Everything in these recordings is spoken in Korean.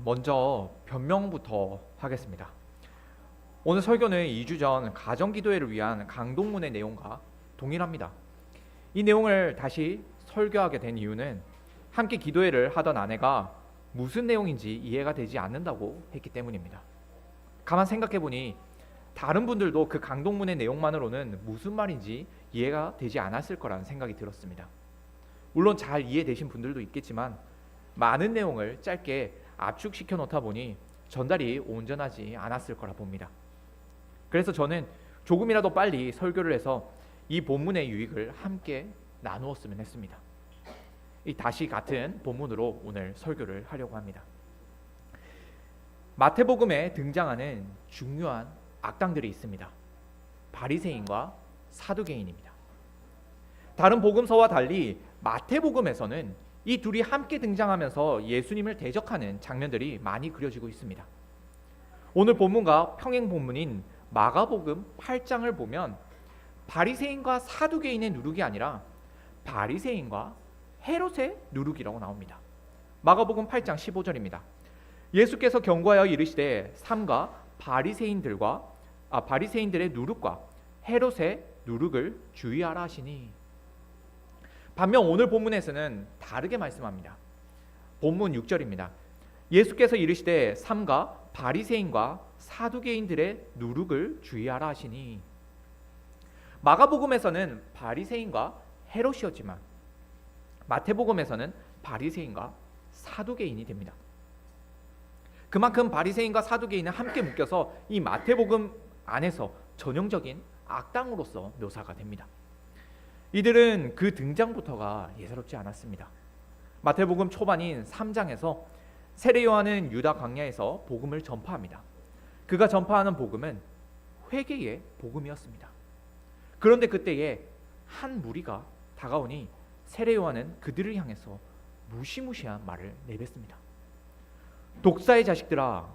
먼저 변명부터 하겠습니다. 오늘 설교는 2주 전 가정기도회를 위한 강동문의 내용과 동일합니다. 이 내용을 다시 설교하게 된 이유는 함께 기도회를 하던 아내가 무슨 내용인지 이해가 되지 않는다고 했기 때문입니다. 가만 생각해보니 다른 분들도 그 강동문의 내용만으로는 무슨 말인지 이해가 되지 않았을 거라는 생각이 들었습니다. 물론 잘 이해되신 분들도 있겠지만 많은 내용을 짧게 압축시켜 놓다 보니 전달이 온전하지 않았을 거라 봅니다. 그래서 저는 조금이라도 빨리 설교를 해서 이 본문의 유익을 함께 나누었으면 했습니다. 다시 같은 본문으로 오늘 설교를 하려고 합니다. 마태복음에 등장하는 중요한 악당들이 있습니다. 바리새인과 사두개인입니다. 다른 복음서와 달리 마태복음에서는 이 둘이 함께 등장하면서 예수님을 대적하는 장면들이 많이 그려지고 있습니다. 오늘 본문과 평행 본문인 마가복음 8장을 보면 바리새인과 사두개인의 누룩이 아니라 바리새인과 헤롯의 누룩이라고 나옵니다. 마가복음 8장 15절입니다. 예수께서 경고하여 이르시되 삼가 바리새인들의 누룩과 헤롯의 누룩을 주의하라 하시니. 반면 오늘 본문에서는 다르게 말씀합니다. 본문 6절입니다. 예수께서 이르시되 삼가 바리새인과 사두개인들의 누룩을 주의하라 하시니. 마가복음에서는 바리새인과 헤롯이었지만 마태복음에서는 바리새인과 사두개인이 됩니다. 그만큼 바리새인과 사두개인은 함께 묶여서 이 마태복음 안에서 전형적인 악당으로서 묘사가 됩니다. 이들은 그 등장부터가 예사롭지 않았습니다. 마태복음 초반인 3장에서 세례 요한은 유다 광야에서 복음을 전파합니다. 그가 전파하는 복음은 회개의 복음이었습니다. 그런데 그때에 한 무리가 다가오니 세례 요한은 그들을 향해서 무시무시한 말을 내뱉습니다. 독사의 자식들아,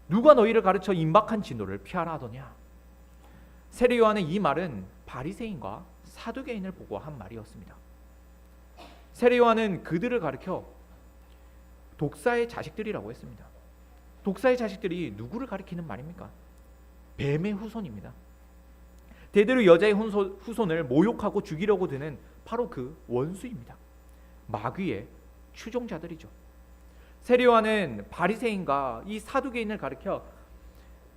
누가 너희를 가르쳐 임박한 진노를 피하라 하더냐. 세례 요한의 이 말은 바리새인과 사두개인을 보고 한 말이었습니다. 세례 요한은 그들을 가리켜 독사의 자식들이라고 했습니다. 독사의 자식들이 누구를 가리키는 말입니까? 뱀의 후손입니다. 대대로 여자의 후손을 모욕하고 죽이려고 드는 바로 그 원수입니다. 마귀의 추종자들이죠. 세례 요한은 바리새인과 이 사두개인을 가리켜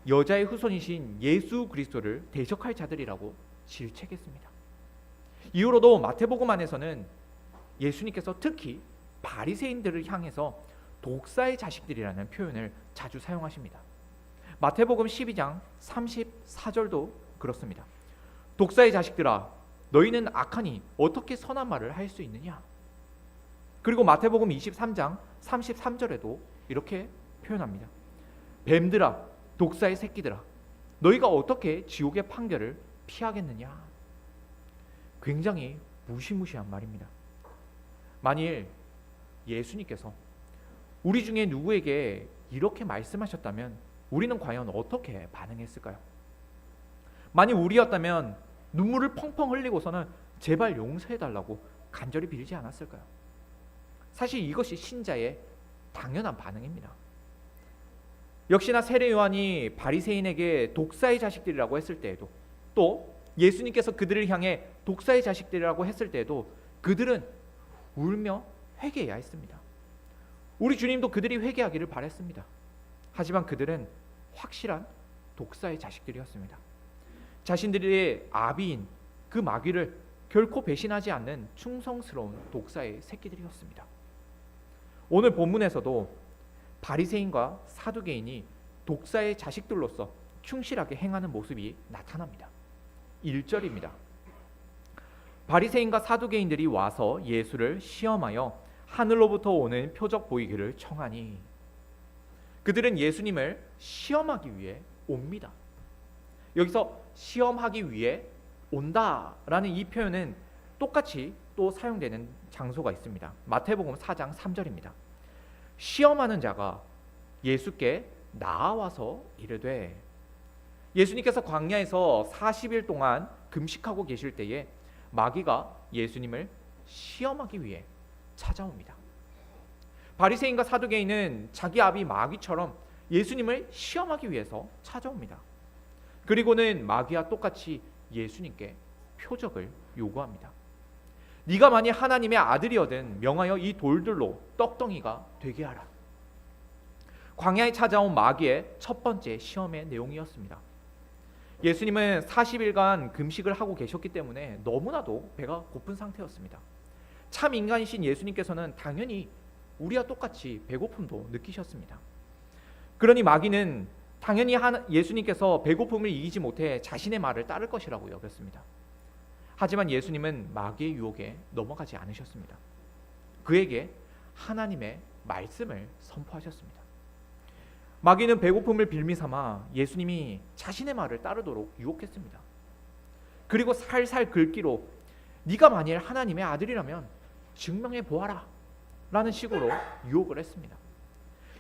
여자의 후손이신 예수 그리스도를 대적할 자들이라고 질책했습니다. 이후로도 마태복음 안에서는 예수님께서 특히 바리새인들을 향해서 독사의 자식들이라는 표현을 자주 사용하십니다. 마태복음 12장 34절도 그렇습니다. 독사의 자식들아, 너희는 악하니 어떻게 선한 말을 할 수 있느냐. 그리고 마태복음 23장 33절에도 이렇게 표현합니다. 뱀들아, 독사의 새끼들아, 너희가 어떻게 지옥의 판결을 피하겠느냐. 굉장히 무시무시한 말입니다. 만일 예수님께서 우리 중에 누구에게 이렇게 말씀하셨다면 우리는 과연 어떻게 반응했을까요? 만일 우리였다면 눈물을 펑펑 흘리고서는 제발 용서해달라고 간절히 빌지 않았을까요? 사실 이것이 신자의 당연한 반응입니다. 역시나 세례 요한이 바리새인에게 독사의 자식들이라고 했을 때에도, 또 예수님께서 그들을 향해 독사의 자식들이라고 했을 때에도 그들은 울며 회개해야 했습니다. 우리 주님도 그들이 회개하기를 바랬습니다. 하지만 그들은 확실한 독사의 자식들이었습니다. 자신들의 아비인 그 마귀를 결코 배신하지 않는 충성스러운 독사의 새끼들이었습니다. 오늘 본문에서도 바리새인과 사두개인이 독사의 자식들로서 충실하게 행하는 모습이 나타납니다. 1절입니다. 바리새인과 사두개인들이 와서 예수를 시험하여 하늘로부터 오는 표적 보이기를 청하니. 그들은 예수님을 시험하기 위해 옵니다. 여기서 시험하기 위해 온다라는 이 표현은 똑같이 또 사용되는 장소가 있습니다. 마태복음 4장 3절입니다. 시험하는 자가 예수께 나아와서 이르되. 예수님께서 광야에서 40일 동안 금식하고 계실 때에 마귀가 예수님을 시험하기 위해 찾아옵니다. 바리새인과 사두개인은 자기 아비 마귀처럼 예수님을 시험하기 위해서 찾아옵니다. 그리고는 마귀와 똑같이 예수님께 표적을 요구합니다. 네가 만일 하나님의 아들이거든 명하여 이 돌들로 떡덩이가 되게 하라. 광야에 찾아온 마귀의 첫 번째 시험의 내용이었습니다. 예수님은 40일간 금식을 하고 계셨기 때문에 너무나도 배가 고픈 상태였습니다. 참 인간이신 예수님께서는 당연히 우리와 똑같이 배고픔도 느끼셨습니다. 그러니 마귀는 당연히 예수님께서 배고픔을 이기지 못해 자신의 말을 따를 것이라고 여겼습니다. 하지만 예수님은 마귀의 유혹에 넘어가지 않으셨습니다. 그에게 하나님의 말씀을 선포하셨습니다. 마귀는 배고픔을 빌미삼아 예수님이 자신의 말을 따르도록 유혹했습니다. 그리고 살살 긁기로 네가 만일 하나님의 아들이라면 증명해 보아라 라는 식으로 유혹을 했습니다.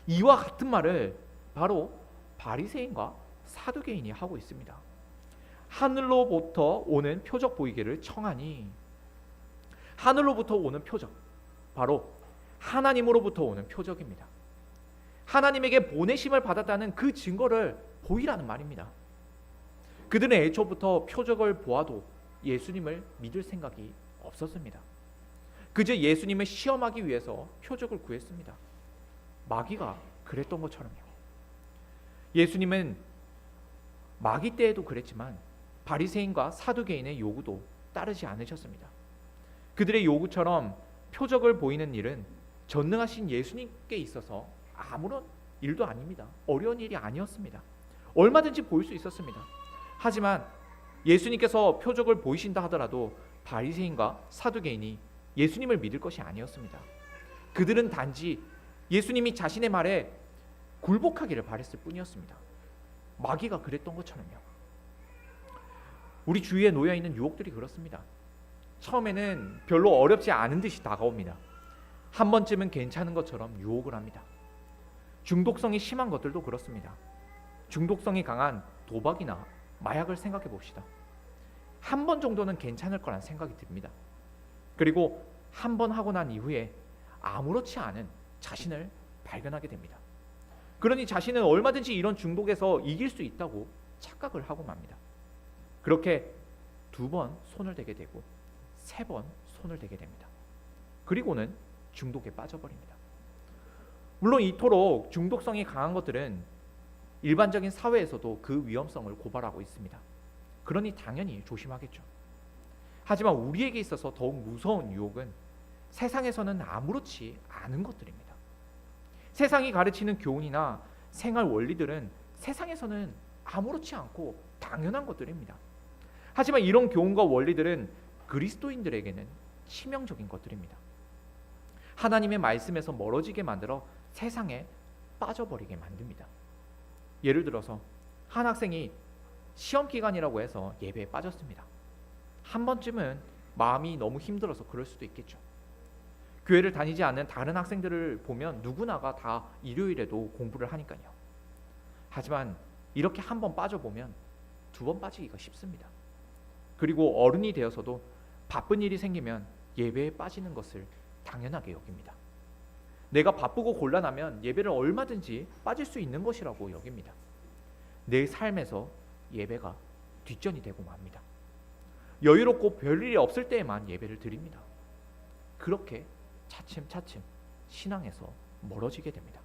이와 같은 말을 바로 바리새인과 사두개인이 하고 있습니다. 하늘로부터 오는 표적 보이기를 청하니, 하늘로부터 오는 표적, 바로 하나님으로부터 오는 표적입니다. 하나님에게 보내심을 받았다는 그 증거를 보이라는 말입니다. 그들은 애초부터 표적을 보아도 예수님을 믿을 생각이 없었습니다. 그저 예수님을 시험하기 위해서 표적을 구했습니다. 마귀가 그랬던 것처럼요. 예수님은 마귀 때에도 그랬지만 바리새인과 사두개인의 요구도 따르지 않으셨습니다. 그들의 요구처럼 표적을 보이는 일은 전능하신 예수님께 있어서 아무런 일도 아닙니다. 어려운 일이 아니었습니다. 얼마든지 보일 수 있었습니다. 하지만 예수님께서 표적을 보이신다 하더라도 바리새인과 사두개인이 예수님을 믿을 것이 아니었습니다. 그들은 단지 예수님이 자신의 말에 굴복하기를 바랬을 뿐이었습니다. 마귀가 그랬던 것처럼요. 우리 주위에 놓여 있는 유혹들이 그렇습니다. 처음에는 별로 어렵지 않은 듯이 다가옵니다. 한 번쯤은 괜찮은 것처럼 유혹을 합니다. 중독성이 심한 것들도 그렇습니다. 중독성이 강한 도박이나 마약을 생각해 봅시다. 한 번 정도는 괜찮을 거란 생각이 듭니다. 그리고 한 번 하고 난 이후에 아무렇지 않은 자신을 발견하게 됩니다. 그러니 자신은 얼마든지 이런 중독에서 이길 수 있다고 착각을 하고 맙니다. 그렇게 2번 손을 대게 되고 3번 손을 대게 됩니다. 그리고는 중독에 빠져버립니다. 물론 이토록 중독성이 강한 것들은 일반적인 사회에서도 그 위험성을 고발하고 있습니다. 그러니 당연히 조심하겠죠. 하지만 우리에게 있어서 더욱 무서운 유혹은 세상에서는 아무렇지 않은 것들입니다. 세상이 가르치는 교훈이나 생활 원리들은 세상에서는 아무렇지 않고 당연한 것들입니다. 하지만 이런 교훈과 원리들은 그리스도인들에게는 치명적인 것들입니다. 하나님의 말씀에서 멀어지게 만들어 세상에 빠져버리게 만듭니다. 예를 들어서 한 학생이 시험 기간이라고 해서 예배에 빠졌습니다. 한 번쯤은 마음이 너무 힘들어서 그럴 수도 있겠죠. 교회를 다니지 않는 다른 학생들을 보면 누구나가 다 일요일에도 공부를 하니까요. 하지만 이렇게 한 번 빠져보면 2번 빠지기가 쉽습니다. 그리고 어른이 되어서도 바쁜 일이 생기면 예배에 빠지는 것을 당연하게 여깁니다. 내가 바쁘고 곤란하면 예배를 얼마든지 빠질 수 있는 것이라고 여깁니다. 내 삶에서 예배가 뒷전이 되고 맙니다. 여유롭고 별일이 없을 때에만 예배를 드립니다. 그렇게 차츰차츰 신앙에서 멀어지게 됩니다.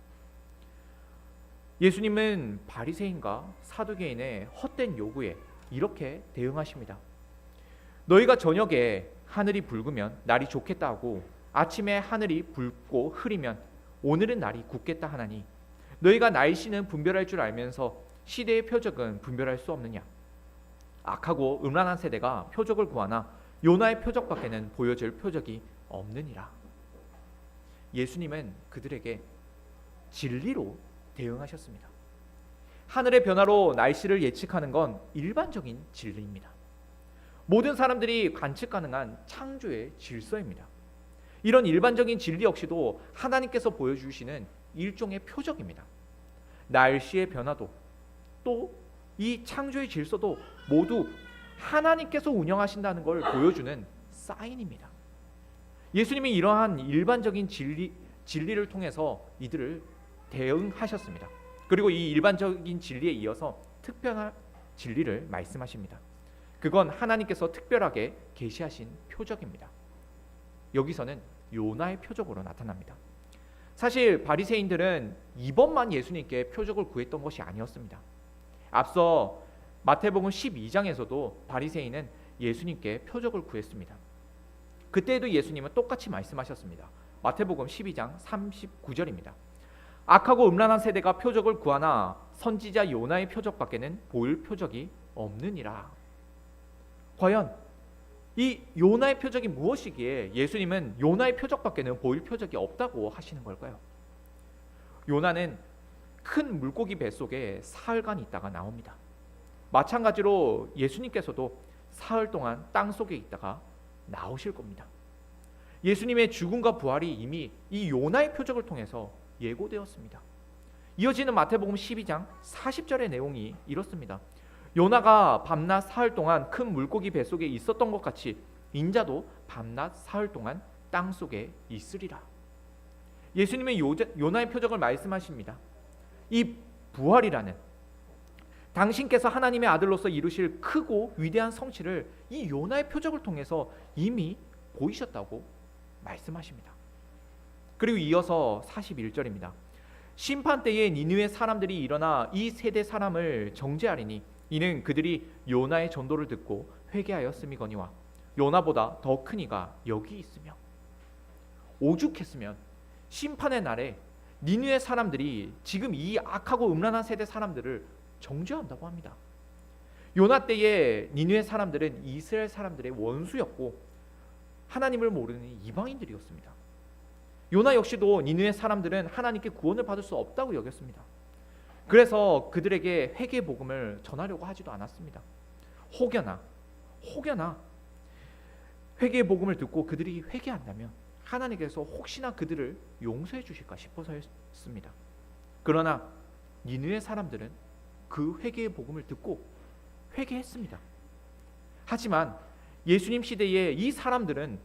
예수님은 바리새인과 사두개인의 헛된 요구에 이렇게 대응하십니다. 너희가 저녁에 하늘이 붉으면 날이 좋겠다 하고 아침에 하늘이 붉고 흐리면 오늘은 날이 굳겠다 하나니 너희가 날씨는 분별할 줄 알면서 시대의 표적은 분별할 수 없느냐. 악하고 음란한 세대가 표적을 구하나 요나의 표적밖에는 보여줄 표적이 없느니라. 예수님은 그들에게 진리로 대응하셨습니다. 하늘의 변화로 날씨를 예측하는 건 일반적인 진리입니다. 모든 사람들이 관측 가능한 창조의 질서입니다. 이런 일반적인 진리 역시도 하나님께서 보여주시는 일종의 표적입니다. 날씨의 변화도 또 이 창조의 질서도 모두 하나님께서 운영하신다는 걸 보여주는 사인입니다. 예수님이 이러한 일반적인 진리, 진리를 통해서 이들을 대응하셨습니다. 그리고 이 일반적인 진리에 이어서 특별한 진리를 말씀하십니다. 그건 하나님께서 특별하게 계시하신 표적입니다. 여기서는 요나의 표적으로 나타납니다. 사실 바리새인들은 이번만 예수님께 표적을 구했던 것이 아니었습니다. 앞서 마태복음 12장에서도 바리새인은 예수님께 표적을 구했습니다. 그때에도 예수님은 똑같이 말씀하셨습니다. 마태복음 12장 39절입니다. 악하고 음란한 세대가 표적을 구하나 선지자 요나의 표적밖에는 보일 표적이 없느니라. 과연 이 요나의 표적이 무엇이기에 예수님은 요나의 표적밖에는 보일 표적이 없다고 하시는 걸까요? 요나는 큰 물고기 뱃속에 사흘간 있다가 나옵니다. 마찬가지로 예수님께서도 사흘 동안 땅속에 있다가 나오실 겁니다. 예수님의 죽음과 부활이 이미 이 요나의 표적을 통해서 예고되었습니다. 이어지는 마태복음 12장 40절의 내용이 이렇습니다. 요나가 밤낮 사흘 동안 큰 물고기 뱃속에 있었던 것 같이 인자도 밤낮 사흘 동안 땅속에 있으리라. 예수님의 요나의 표적을 말씀하십니다. 이 부활이라는 당신께서 하나님의 아들로서 이루실 크고 위대한 성취를 이 요나의 표적을 통해서 이미 보이셨다고 말씀하십니다. 그리고 이어서 41절입니다. 심판 때에 니느웨 사람들이 일어나 이 세대 사람을 정죄하리니 이는 그들이 요나의 전도를 듣고 회개하였음이거니와 요나보다 더 큰 이가 여기 있으며. 오죽했으면 심판의 날에 니느웨 사람들이 지금 이 악하고 음란한 세대 사람들을 정죄한다고 합니다. 요나 때에 니느웨 사람들은 이스라엘 사람들의 원수였고 하나님을 모르는 이방인들이었습니다. 요나 역시도 니느웨 사람들은 하나님께 구원을 받을 수 없다고 여겼습니다. 그래서 그들에게 회개 복음을 전하려고 하지도 않았습니다. 혹여나 회개의 복음을 듣고 그들이 회개한다면 하나님께서 혹시나 그들을 용서해 주실까 싶어서였습니다. 그러나 니느웨 사람들은 그 회개의 복음을 듣고 회개했습니다. 하지만 예수님 시대에 이 사람들은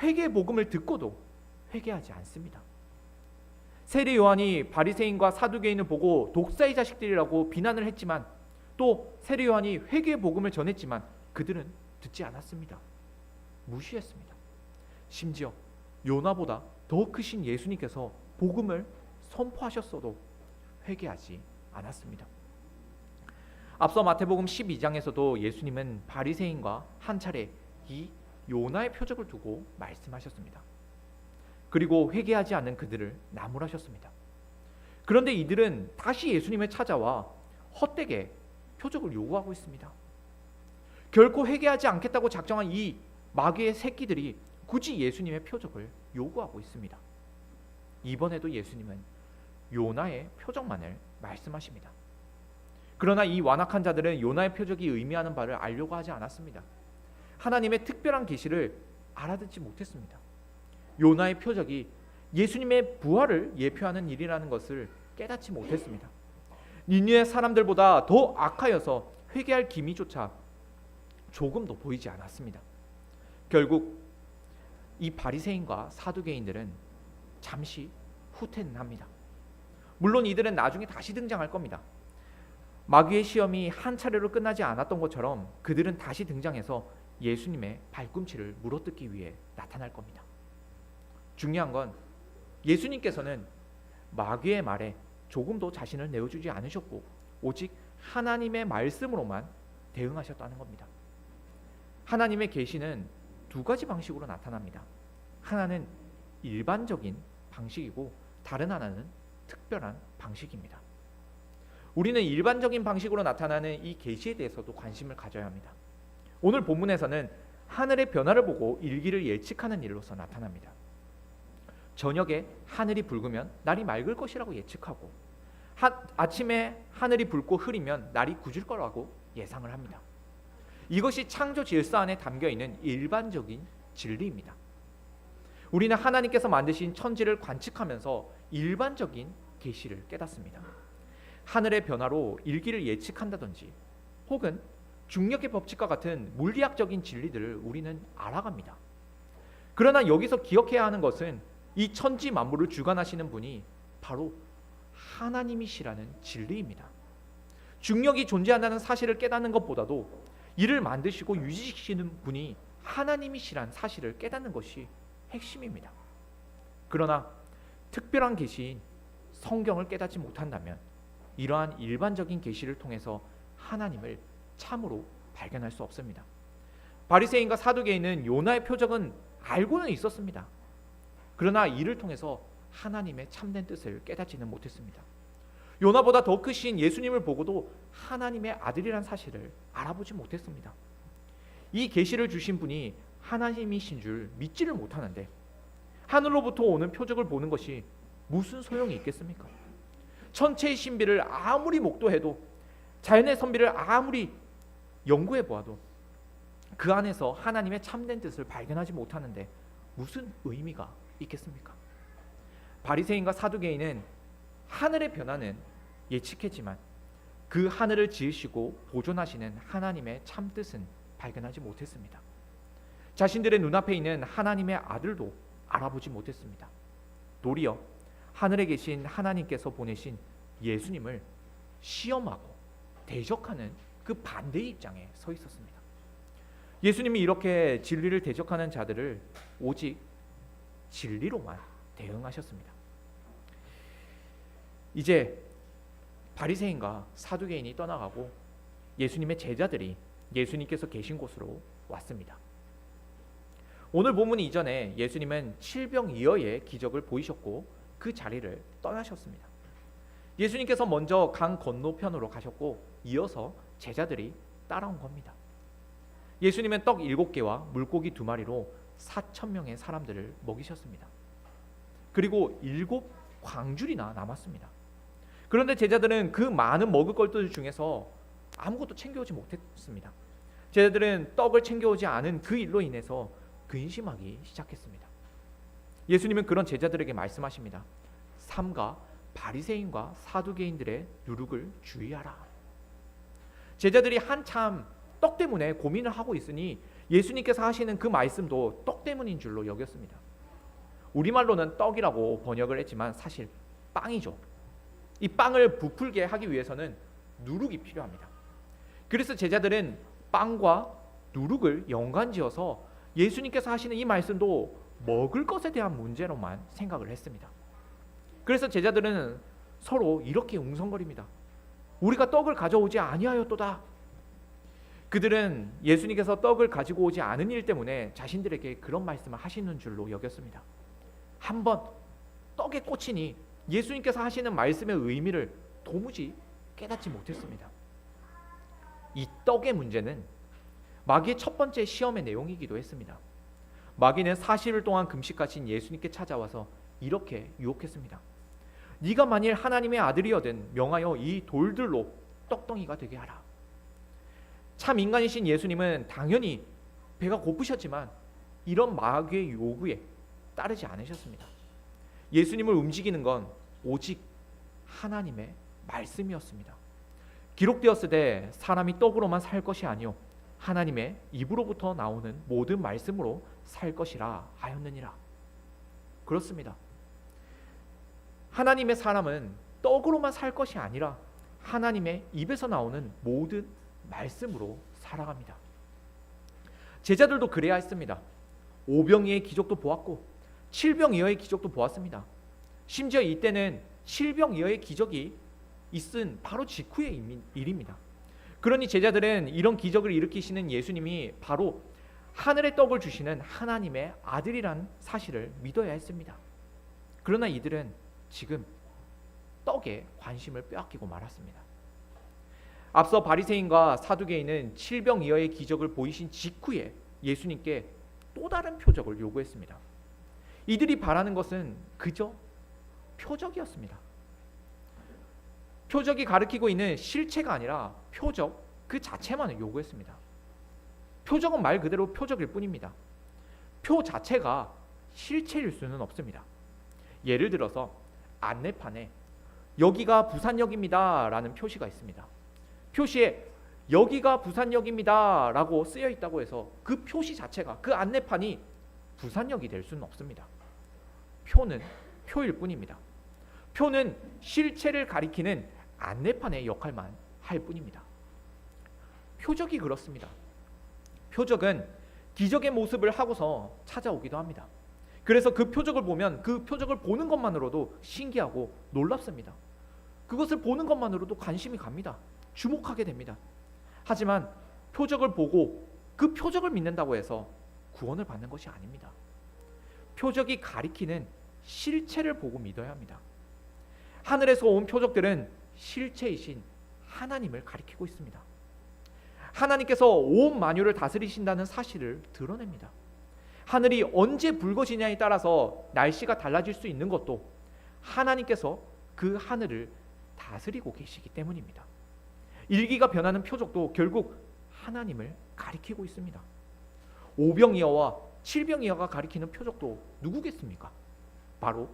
회개의 복음을 듣고도 회개하지 않습니다. 세례 요한이 바리새인과 사두개인을 보고 독사의 자식들이라고 비난을 했지만 또 세례 요한이 회개의 복음을 전했지만 그들은 듣지 않았습니다. 무시했습니다. 심지어 요나보다 더 크신 예수님께서 복음을 선포하셨어도 회개하지 않았습니다. 앞서 마태복음 12장에서도 예수님은 바리새인과 한 차례 이 요나의 표적을 두고 말씀하셨습니다. 그리고 회개하지 않는 그들을 나무라셨습니다. 그런데 이들은 다시 예수님을 찾아와 헛되게 표적을 요구하고 있습니다. 결코 회개하지 않겠다고 작정한 이 마귀의 새끼들이 굳이 예수님의 표적을 요구하고 있습니다. 이번에도 예수님은 요나의 표적만을 말씀하십니다. 그러나 이 완악한 자들은 요나의 표적이 의미하는 바를 알려고 하지 않았습니다. 하나님의 특별한 계시를 알아듣지 못했습니다. 요나의 표적이 예수님의 부활을 예표하는 일이라는 것을 깨닫지 못했습니다. 니느웨 사람들보다 더 악하여서 회개할 기미조차 조금도 보이지 않았습니다. 결국 이 바리새인과 사두개인들은 잠시 후퇴는 합니다. 물론 이들은 나중에 다시 등장할 겁니다. 마귀의 시험이 한 차례로 끝나지 않았던 것처럼 그들은 다시 등장해서 예수님의 발꿈치를 물어뜯기 위해 나타날 겁니다. 중요한 건 예수님께서는 마귀의 말에 조금도 자신을 내어주지 않으셨고 오직 하나님의 말씀으로만 대응하셨다는 겁니다. 하나님의 계시는 두 가지 방식으로 나타납니다. 하나는 일반적인 방식이고 다른 하나는 특별한 방식입니다. 우리는 일반적인 방식으로 나타나는 이 계시에 대해서도 관심을 가져야 합니다. 오늘 본문에서는 하늘의 변화를 보고 일기를 예측하는 일로서 나타납니다. 저녁에 하늘이 붉으면 날이 맑을 것이라고 예측하고 아침에 하늘이 붉고 흐리면 날이 굳을 거라고 예상을 합니다. 이것이 창조 질서 안에 담겨있는 일반적인 진리입니다. 우리는 하나님께서 만드신 천지를 관측하면서 일반적인 계시를 깨닫습니다. 하늘의 변화로 일기를 예측한다든지 혹은 중력의 법칙과 같은 물리학적인 진리들을 우리는 알아갑니다. 그러나 여기서 기억해야 하는 것은 이 천지 만물을 주관하시는 분이 바로 하나님이시라는 진리입니다. 중력이 존재한다는 사실을 깨닫는 것보다도 이를 만드시고 유지시키는 분이 하나님이시라는 사실을 깨닫는 것이 핵심입니다. 그러나 특별한 계시인 성경을 깨닫지 못한다면 이러한 일반적인 계시를 통해서 하나님을 참으로 발견할 수 없습니다. 바리새인과 사두개인은 요나의 표적은 알고는 있었습니다. 그러나 이를 통해서 하나님의 참된 뜻을 깨닫지는 못했습니다. 요나보다 더 크신 예수님을 보고도 하나님의 아들이란 사실을 알아보지 못했습니다. 이 계시를 주신 분이 하나님이신 줄 믿지를 못하는데 하늘로부터 오는 표적을 보는 것이 무슨 소용이 있겠습니까? 천체의 신비를 아무리 목도해도, 자연의 선비를 아무리 연구해 보아도 그 안에서 하나님의 참된 뜻을 발견하지 못하는데 무슨 의미가 있겠습니까? 바리새인과 사두개인은 하늘의 변화는 예측했지만 그 하늘을 지으시고 보존하시는 하나님의 참뜻은 발견하지 못했습니다. 자신들의 눈앞에 있는 하나님의 아들도 알아보지 못했습니다. 도리어 하늘에 계신 하나님께서 보내신 예수님을 시험하고 대적하는 그 반대의 입장에 서 있었습니다. 예수님이 이렇게 진리를 대적하는 자들을 오직 진리로만 대응하셨습니다. 이제 바리새인과 사두개인이 떠나가고 예수님의 제자들이 예수님께서 계신 곳으로 왔습니다. 오늘 본문 이전에 예수님은 칠병이어의 기적을 보이셨고 그 자리를 떠나셨습니다. 예수님께서 먼저 강 건너편으로 가셨고 이어서 제자들이 따라온 겁니다. 예수님은 떡 7개와 물고기 2마리로 4,000명의 사람들을 먹이셨습니다. 그리고 7광줄이나 남았습니다. 그런데 제자들은 그 많은 먹을 것들 중에서 아무것도 챙겨오지 못했습니다. 제자들은 떡을 챙겨오지 않은 그 일로 인해서 근심하기 시작했습니다. 예수님은 그런 제자들에게 말씀하십니다. 삼가 바리새인과 사두개인들의 누룩을 주의하라. 제자들이 한참 떡 때문에 고민을 하고 있으니 예수님께서 하시는 그 말씀도 떡 때문인 줄로 여겼습니다. 우리말로는 떡이라고 번역을 했지만 사실 빵이죠. 이 빵을 부풀게 하기 위해서는 누룩이 필요합니다. 그래서 제자들은 빵과 누룩을 연관지어서 예수님께서 하시는 이 말씀도 먹을 것에 대한 문제로만 생각을 했습니다. 그래서 제자들은 서로 이렇게 웅성거립니다. 우리가 떡을 가져오지 아니하였도다. 그들은 예수님께서 떡을 가지고 오지 않은 일 때문에 자신들에게 그런 말씀을 하시는 줄로 여겼습니다. 한번 떡에 꽂히니 예수님께서 하시는 말씀의 의미를 도무지 깨닫지 못했습니다. 이 떡의 문제는 마귀의 첫 번째 시험의 내용이기도 했습니다. 마귀는 40일 동안 금식하신 예수님께 찾아와서 이렇게 유혹했습니다. 네가 만일 하나님의 아들이여든 명하여 이 돌들로 떡덩이가 되게 하라. 참 인간이신 예수님은 당연히 배가 고프셨지만 이런 마귀의 요구에 따르지 않으셨습니다. 예수님을 움직이는 건 오직 하나님의 말씀이었습니다. 기록되었으되 사람이 떡으로만 살 것이 아니요 하나님의 입으로부터 나오는 모든 말씀으로 살 것이라 하였느니라. 그렇습니다. 하나님의 사람은 떡으로만 살 것이 아니라 하나님의 입에서 나오는 모든 말씀으로 살아갑니다. 제자들도 그래야 했습니다. 오병이의 기적도 보았고 칠병이어의 기적도 보았습니다. 심지어 이때는 칠병이어의 기적이 있은 바로 직후의 일입니다. 그러니 제자들은 이런 기적을 일으키시는 예수님이 바로 하늘의 떡을 주시는 하나님의 아들이란 사실을 믿어야 했습니다. 그러나 이들은 지금 떡에 관심을 빼앗기고 말았습니다. 앞서 바리새인과 사두개인은 칠병이어의 기적을 보이신 직후에 예수님께 또 다른 표적을 요구했습니다. 이들이 바라는 것은 그저 표적이었습니다. 표적이 가리키고 있는 실체가 아니라 표적 그 자체만을 요구했습니다. 표적은 말 그대로 표적일 뿐입니다. 표 자체가 실체일 수는 없습니다. 예를 들어서 안내판에 여기가 부산역입니다 라는 표시가 있습니다. 표시에 여기가 부산역입니다 라고 쓰여 있다고 해서 그 표시 자체가, 그 안내판이 부산역이 될 수는 없습니다. 표는 표일 뿐입니다. 표는 실체를 가리키는 안내판의 역할만 할 뿐입니다. 표적이 그렇습니다. 표적은 기적의 모습을 하고서 찾아오기도 합니다. 그래서 그 표적을 보면 그 표적을 보는 것만으로도 신기하고 놀랍습니다. 그것을 보는 것만으로도 관심이 갑니다. 주목하게 됩니다. 하지만 표적을 보고 그 표적을 믿는다고 해서 구원을 받는 것이 아닙니다. 표적이 가리키는 실체를 보고 믿어야 합니다. 하늘에서 온 표적들은 실체이신 하나님을 가리키고 있습니다. 하나님께서 온 만유를 다스리신다는 사실을 드러냅니다. 하늘이 언제 붉어지냐에 따라서 날씨가 달라질 수 있는 것도 하나님께서 그 하늘을 다스리고 계시기 때문입니다. 일기가 변하는 표적도 결국 하나님을 가리키고 있습니다. 오병이어와 칠병이어가 가리키는 표적도 누구겠습니까? 바로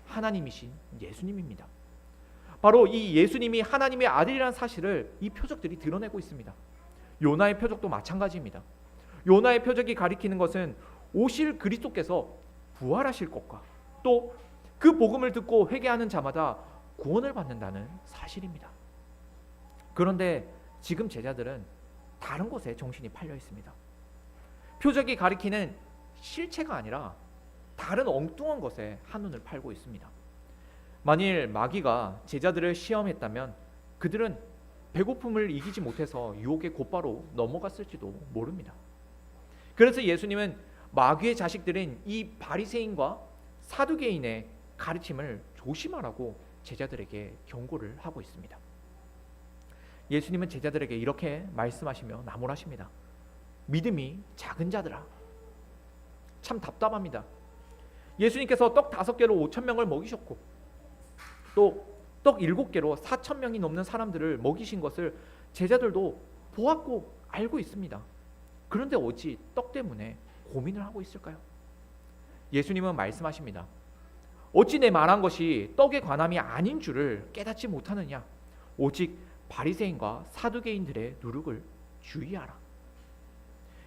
하나님이신 예수님입니다. 바로 이 예수님이 하나님의 아들이라는 사실을 이 표적들이 드러내고 있습니다. 요나의 표적도 마찬가지입니다. 요나의 표적이 가리키는 것은 오실 그리스도께서 부활하실 것과 또 그 복음을 듣고 회개하는 자마다 구원을 받는다는 사실입니다. 그런데 지금 제자들은 다른 곳에 정신이 팔려 있습니다. 표적이 가리키는 실체가 아니라 다른 엉뚱한 것에 한눈을 팔고 있습니다. 만일 마귀가 제자들을 시험했다면 그들은 배고픔을 이기지 못해서 유혹에 곧바로 넘어갔을지도 모릅니다. 그래서 예수님은 마귀의 자식들인 이 바리새인과 사두개인의 가르침을 조심하라고 제자들에게 경고를 하고 있습니다. 예수님은 제자들에게 이렇게 말씀하시며 나무라십니다. 믿음이 작은 자들아. 참 답답합니다. 예수님께서 떡 5개로 5,000명을 먹이셨고 또 떡 7개로 4,000명이 넘는 사람들을 먹이신 것을 제자들도 보았고 알고 있습니다. 그런데 어찌 떡 때문에 고민을 하고 있을까요? 예수님은 말씀하십니다. 어찌 내 말한 것이 떡에 관함이 아닌 줄을 깨닫지 못하느냐? 오직 바리새인과 사두개인들의 누룩을 주의하라.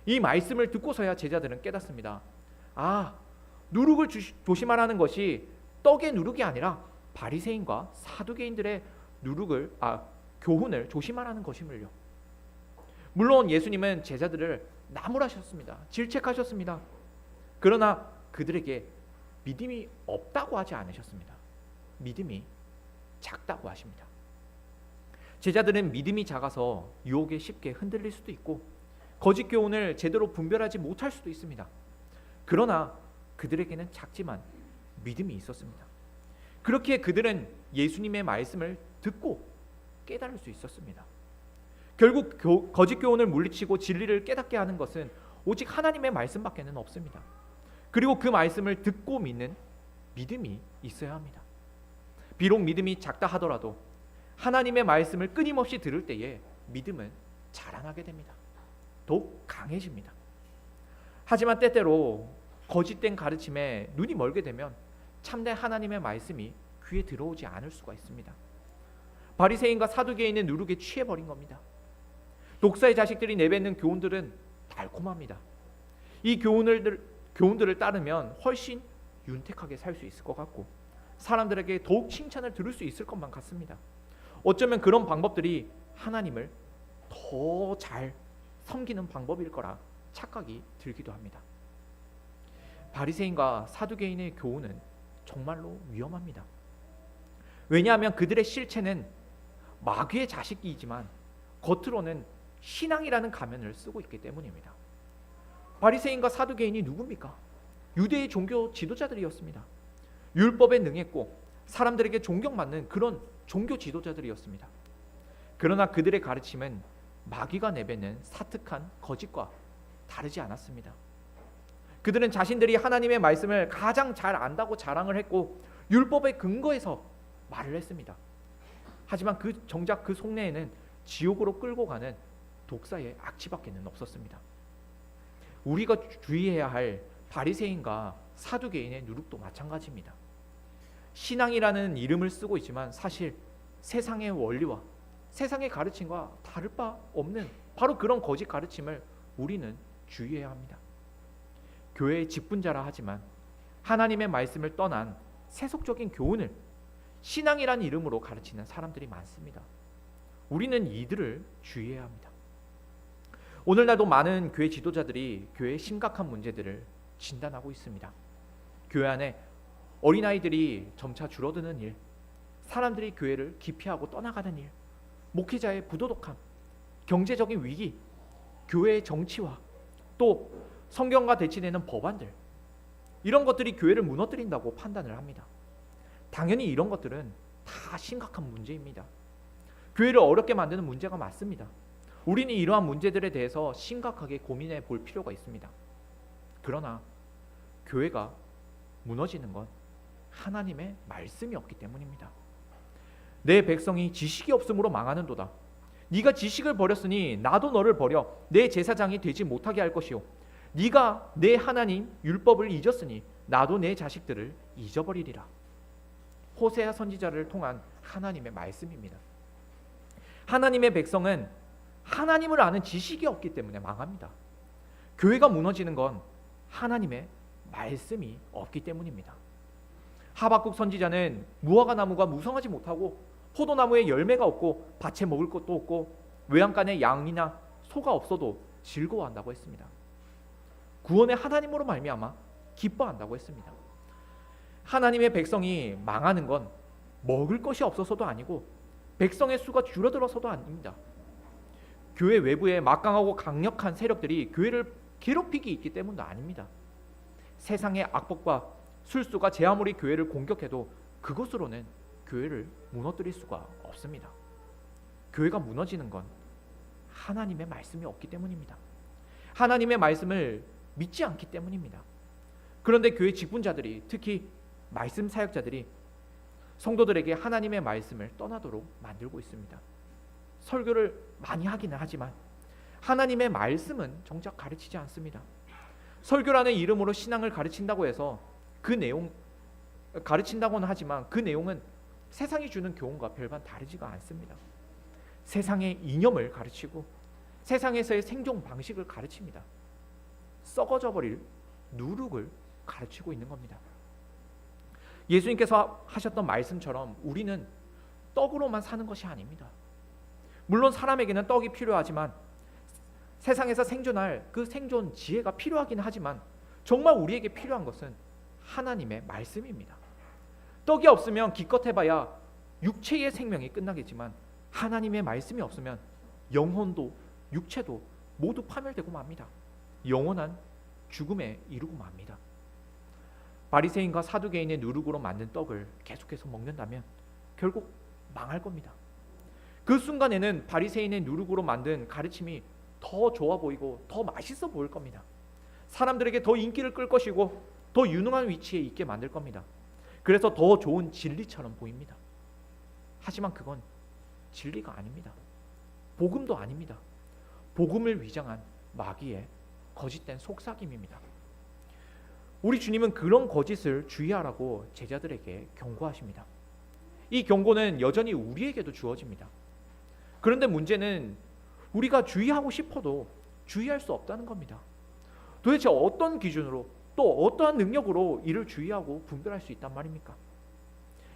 이 말씀을 듣고서야 제자들은 깨닫습니다. 누룩을 조심하라는 것이 떡의 누룩이 아니라 바리새인과 사두개인들의 교훈을 조심하라는 것임을요. 물론 예수님은 제자들을 나무라셨습니다. 질책하셨습니다. 그러나 그들에게 믿음이 없다고 하지 않으셨습니다. 믿음이 작다고 하십니다. 제자들은 믿음이 작아서 유혹에 쉽게 흔들릴 수도 있고 거짓 교훈을 제대로 분별하지 못할 수도 있습니다. 그러나 그들에게는 작지만 믿음이 있었습니다. 그렇기에 그들은 예수님의 말씀을 듣고 깨달을 수 있었습니다. 결국 거짓 교훈을 물리치고 진리를 깨닫게 하는 것은 오직 하나님의 말씀밖에는 없습니다. 그리고 그 말씀을 듣고 믿는 믿음이 있어야 합니다. 비록 믿음이 작다 하더라도 하나님의 말씀을 끊임없이 들을 때에 믿음은 자라나게 됩니다. 더욱 강해집니다. 하지만 때때로 거짓된 가르침에 눈이 멀게 되면 참된 하나님의 말씀이 귀에 들어오지 않을 수가 있습니다. 바리새인과 사두개인의 누룩에 취해버린 겁니다. 독사의 자식들이 내뱉는 교훈들은 달콤합니다. 이 교훈들을 따르면 훨씬 윤택하게 살 수 있을 것 같고 사람들에게 더욱 칭찬을 들을 수 있을 것만 같습니다. 어쩌면 그런 방법들이 하나님을 더 잘 섬기는 방법일 거라 착각이 들기도 합니다. 바리새인과 사두개인의 교훈은 정말로 위험합니다. 왜냐하면 그들의 실체는 마귀의 자식이지만 겉으로는 신앙이라는 가면을 쓰고 있기 때문입니다. 바리새인과 사두개인이 누굽니까? 유대의 종교 지도자들이었습니다. 율법에 능했고 사람들에게 존경받는 그런 종교 지도자들이었습니다. 그러나 그들의 가르침은 마귀가 내뱉는 사특한 거짓과 다르지 않았습니다. 그들은 자신들이 하나님의 말씀을 가장 잘 안다고 자랑을 했고 율법의 근거에서 말을 했습니다. 하지만 정작 그 속내에는 지옥으로 끌고 가는 독사의 악취밖에는 없었습니다. 우리가 주의해야 할 바리새인과 사두개인의 누룩도 마찬가지입니다. 신앙이라는 이름을 쓰고 있지만 사실 세상의 원리와 세상의 가르침과 다를 바 없는 바로 그런 거짓 가르침을 우리는 주의해야 합니다. 교회의 직분자라 하지만 하나님의 말씀을 떠난 세속적인 교훈을 신앙이란 이름으로 가르치는 사람들이 많습니다. 우리는 이들을 주의해야 합니다. 오늘날도 많은 교회 지도자들이 교회의 심각한 문제들을 진단하고 있습니다. 교회 안에 어린아이들이 점차 줄어드는 일, 사람들이 교회를 기피하고 떠나가는 일, 목회자의 부도덕함, 경제적인 위기, 교회의 정치화, 또 성경과 대치되는 법안들, 이런 것들이 교회를 무너뜨린다고 판단을 합니다. 당연히 이런 것들은 다 심각한 문제입니다. 교회를 어렵게 만드는 문제가 맞습니다. 우리는 이러한 문제들에 대해서 심각하게 고민해 볼 필요가 있습니다. 그러나 교회가 무너지는 건 하나님의 말씀이 없기 때문입니다. 내 백성이 지식이 없음으로 망하는도다. 네가 지식을 버렸으니 나도 너를 버려 내 제사장이 되지 못하게 할 것이요 네가 내 하나님 율법을 잊었으니 나도 내 자식들을 잊어버리리라. 호세아 선지자를 통한 하나님의 말씀입니다. 하나님의 백성은 하나님을 아는 지식이 없기 때문에 망합니다. 교회가 무너지는 건 하나님의 말씀이 없기 때문입니다. 하박국 선지자는 무화과 나무가 무성하지 못하고 포도나무에 열매가 없고 밭에 먹을 것도 없고 외양간에 양이나 소가 없어도 즐거워한다고 했습니다. 구원의 하나님으로 말미암아 기뻐한다고 했습니다. 하나님의 백성이 망하는 건 먹을 것이 없어서도 아니고 백성의 수가 줄어들어서도 아닙니다. 교회 외부에 막강하고 강력한 세력들이 교회를 괴롭히기 있기 때문도 아닙니다. 세상의 악법과 술수가 제 아무리 교회를 공격해도 그것으로는 교회를 무너뜨릴 수가 없습니다. 교회가 무너지는 건 하나님의 말씀이 없기 때문입니다. 하나님의 말씀을 믿지 않기 때문입니다. 그런데 교회 직분자들이, 특히 말씀 사역자들이 성도들에게 하나님의 말씀을 떠나도록 만들고 있습니다. 설교를 많이 하기는 하지만 하나님의 말씀은 정작 가르치지 않습니다. 설교라는 이름으로 신앙을 가르친다고 해서 그 내용 가르친다고는 하지만 그 내용은 세상이 주는 교훈과 별반 다르지가 않습니다. 세상의 이념을 가르치고 세상에서의 생존 방식을 가르칩니다. 썩어져 버릴 누룩을 가르치고 있는 겁니다. 예수님께서 하셨던 말씀처럼 우리는 떡으로만 사는 것이 아닙니다. 물론 사람에게는 떡이 필요하지만 세상에서 생존할 그 생존 지혜가 필요하긴 하지만 정말 우리에게 필요한 것은 하나님의 말씀입니다. 떡이 없으면 기껏 해봐야 육체의 생명이 끝나겠지만 하나님의 말씀이 없으면 영혼도 육체도 모두 파멸되고 맙니다. 영원한 죽음에 이르고 맙니다. 바리새인과 사두개인의 누룩으로 만든 떡을 계속해서 먹는다면 결국 망할 겁니다. 그 순간에는 바리새인의 누룩으로 만든 가르침이 더 좋아 보이고 더 맛있어 보일 겁니다. 사람들에게 더 인기를 끌 것이고 더 유능한 위치에 있게 만들 겁니다. 그래서 더 좋은 진리처럼 보입니다. 하지만 그건 진리가 아닙니다. 복음도 아닙니다. 복음을 위장한 마귀의 거짓된 속삭임입니다. 우리 주님은 그런 거짓을 주의하라고 제자들에게 경고하십니다. 이 경고는 여전히 우리에게도 주어집니다. 그런데 문제는 우리가 주의하고 싶어도 주의할 수 없다는 겁니다. 도대체 어떤 기준으로 또 어떠한 능력으로 이를 주의하고 분별할 수 있단 말입니까?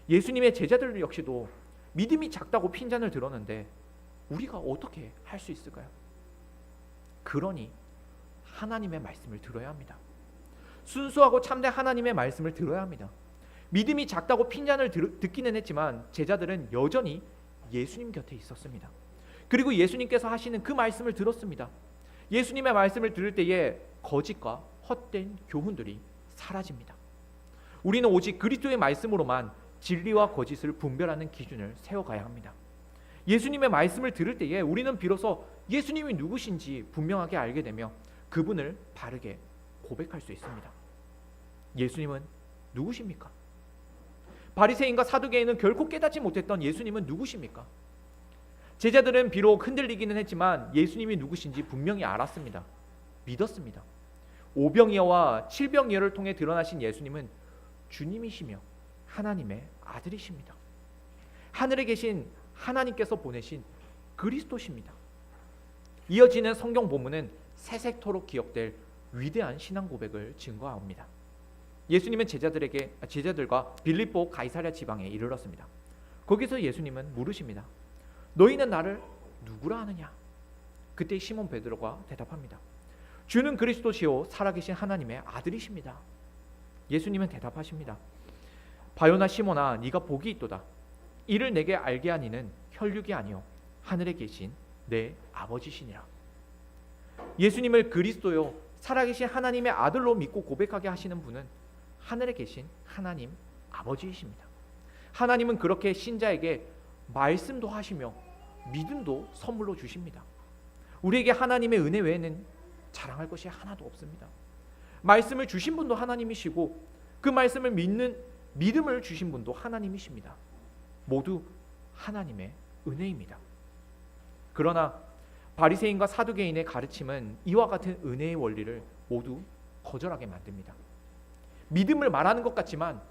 예수님의 제자들 역시도 믿음이 작다고 핀잔을 들었는데 우리가 어떻게 할 수 있을까요? 그러니 하나님의 말씀을 들어야 합니다. 순수하고 참된 하나님의 말씀을 들어야 합니다. 믿음이 작다고 핀잔을 듣기는 했지만 제자들은 여전히 예수님 곁에 있었습니다. 그리고 예수님께서 하시는 그 말씀을 들었습니다. 예수님의 말씀을 들을 때에 거짓과 헛된 교훈들이 사라집니다. 우리는 오직 그리스도의 말씀으로만 진리와 거짓을 분별하는 기준을 세워가야 합니다. 예수님의 말씀을 들을 때에 우리는 비로소 예수님이 누구신지 분명하게 알게 되며 그분을 바르게 고백할 수 있습니다. 예수님은 누구십니까? 바리새인과 사두개인은 결코 깨닫지 못했던 예수님은 누구십니까? 제자들은 비록 흔들리기는 했지만 예수님이 누구신지 분명히 알았습니다. 믿었습니다. 오병이어와 칠병이어를 통해 드러나신 예수님은 주님이시며 하나님의 아들이십니다. 하늘에 계신 하나님께서 보내신 그리스도십니다. 이어지는 성경 본문은 세sek토록 기억될 위대한 신앙 고백을 증거합니다. 예수님은 제자들과 빌립보 가이사랴 지방에 이르렀습니다. 거기서 예수님은 물으십니다. 너희는 나를 누구라 하느냐? 그때 시몬 베드로가 대답합니다. 주는 그리스도시요 살아계신 하나님의 아들이십니다. 예수님은 대답하십니다. 바요나 시몬아, 네가 복이 있도다. 이를 내게 알게 하니는 혈육이 아니요 하늘에 계신 내 아버지시니라. 예수님을 그리스도요 살아계신 하나님의 아들로 믿고 고백하게 하시는 분은 하늘에 계신 하나님 아버지이십니다. 하나님은 그렇게 신자에게 말씀도 하시며 믿음도 선물로 주십니다. 우리에게 하나님의 은혜 외에는 자랑할 것이 하나도 없습니다. 말씀을 주신 분도 하나님이시고 그 말씀을 믿는 믿음을 주신 분도 하나님이십니다. 모두 하나님의 은혜입니다. 그러나 바리새인과 사두개인의 가르침은 이와 같은 은혜의 원리를 모두 거절하게 만듭니다. 믿음을 말하는 것 같지만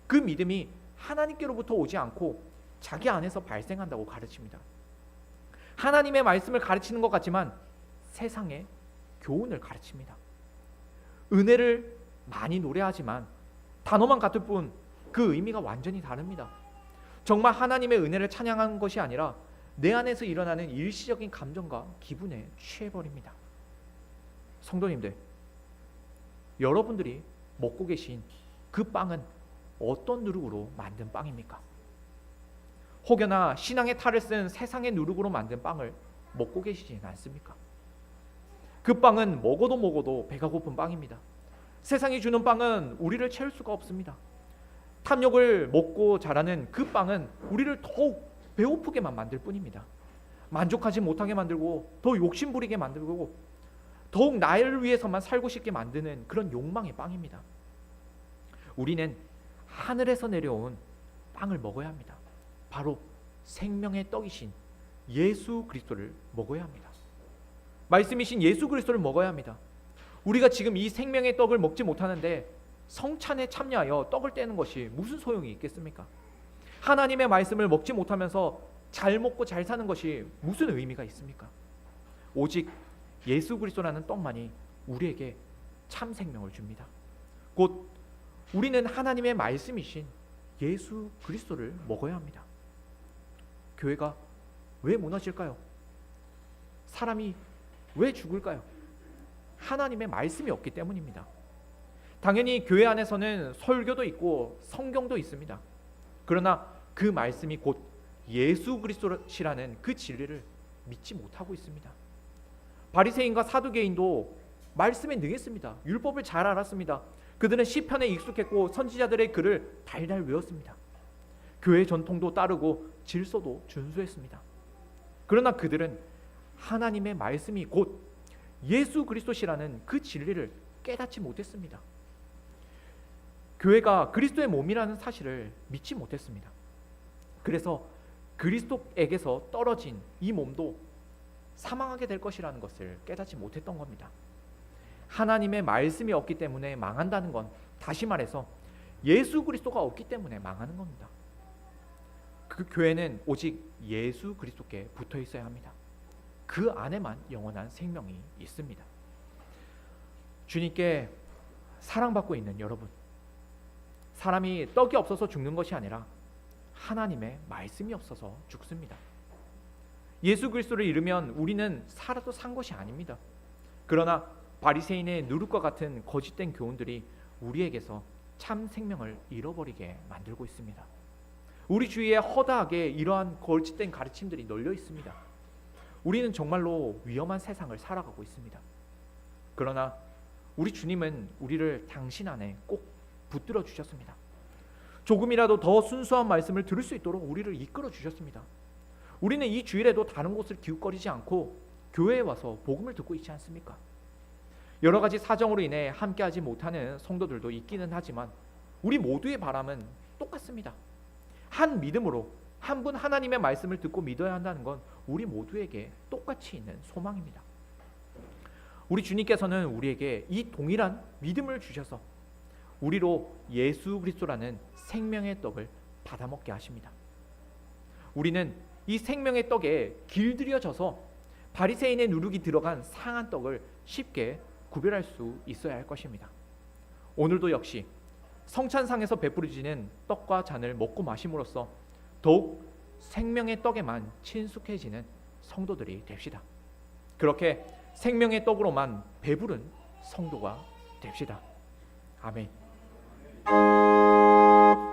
그 믿음이 하나님께로부터 오지 않고 자기 안에서 발생한다고 가르칩니다. 하나님의 말씀을 가르치는 것 같지만 세상의 교훈을 가르칩니다. 은혜를 많이 노래하지만 단어만 같을 뿐 그 의미가 완전히 다릅니다. 정말 하나님의 은혜를 찬양하는 것이 아니라 내 안에서 일어나는 일시적인 감정과 기분에 취해버립니다. 성도님들, 여러분들이 먹고 계신 그 빵은 어떤 누룩으로 만든 빵입니까? 혹여나 신앙의 탈을 쓴 세상의 누룩으로 만든 빵을 먹고 계시지는 않습니까? 그 빵은 먹어도 배가 고픈 빵입니다. 세상이 주는 빵은 우리를 채울 수가 없습니다. 탐욕을 먹고 자라는 그 빵은 우리를 더욱 배고프게만 만들 뿐입니다. 만족하지 못하게 만들고 더 욕심부리게 만들고 더욱 나를 위해서만 살고 싶게 만드는 그런 욕망의 빵입니다. 우리는 하늘에서 내려온 빵을 먹어야 합니다. 바로 생명의 떡이신 예수 그리스도를 먹어야 합니다. 말씀이신 예수 그리스도를 먹어야 합니다. 우리가 지금 이 생명의 떡을 먹지 못하는데 성찬에 참여하여 떡을 떼는 것이 무슨 소용이 있겠습니까? 하나님의 말씀을 먹지 못하면서 잘 먹고 잘 사는 것이 무슨 의미가 있습니까? 오직 예수 그리스도라는 떡만이 우리에게 참 생명을 줍니다. 곧 우리는 하나님의 말씀이신 예수 그리스도를 먹어야 합니다. 교회가 왜 무너질까요? 사람이 왜 죽을까요? 하나님의 말씀이 없기 때문입니다. 당연히 교회 안에서는 설교도 있고 성경도 있습니다. 그러나 그 말씀이 곧 예수 그리스도시라는 그 진리를 믿지 못하고 있습니다. 바리새인과 사두개인도 말씀에 능했습니다. 율법을 잘 알았습니다. 그들은 시편에 익숙했고 선지자들의 글을 달달 외웠습니다. 교회 전통도 따르고 질서도 준수했습니다. 그러나 그들은 하나님의 말씀이 곧 예수 그리스도시라는 그 진리를 깨닫지 못했습니다. 교회가 그리스도의 몸이라는 사실을 믿지 못했습니다. 그래서 그리스도에게서 떨어진 이 몸도 사망하게 될 것이라는 것을 깨닫지 못했던 겁니다. 하나님의 말씀이 없기 때문에 망한다는 건 다시 말해서 예수 그리스도가 없기 때문에 망하는 겁니다. 그 교회는 오직 예수 그리스도께 붙어 있어야 합니다. 그 안에만 영원한 생명이 있습니다. 주님께 사랑받고 있는 여러분, 사람이 떡이 없어서 죽는 것이 아니라 하나님의 말씀이 없어서 죽습니다. 예수 그리스도를 잃으면 우리는 살아도 산 것이 아닙니다. 그러나 바리새인의 누룩과 같은 거짓된 교훈들이 우리에게서 참 생명을 잃어버리게 만들고 있습니다. 우리 주위에 허다하게 이러한 거짓된 가르침들이 널려 있습니다. 우리는 정말로 위험한 세상을 살아가고 있습니다. 그러나 우리 주님은 우리를 당신 안에 꼭 붙들어 주셨습니다. 조금이라도 더 순수한 말씀을 들을 수 있도록 우리를 이끌어 주셨습니다. 우리는 이 주일에도 다른 곳을 기웃거리지 않고 교회에 와서 복음을 듣고 있지 않습니까? 여러 가지 사정으로 인해 함께하지 못하는 성도들도 있기는 하지만 우리 모두의 바람은 똑같습니다. 한 믿음으로 한 분 하나님의 말씀을 듣고 믿어야 한다는 건 우리 모두에게 똑같이 있는 소망입니다. 우리 주님께서는 우리에게 이 동일한 믿음을 주셔서 우리로 예수 그리스도라는 생명의 떡을 받아먹게 하십니다. 우리는 이 생명의 떡에 길들여져서 바리새인의 누룩이 들어간 상한 떡을 쉽게 구별할 수 있어야 할 것입니다. 오늘도 역시 성찬상에서 베풀어지는 떡과 잔을 먹고 마심으로써 더욱 생명의 떡에만 친숙해지는 성도들이 됩시다. 그렇게 생명의 떡으로만 배부른 성도가 됩시다. 아멘.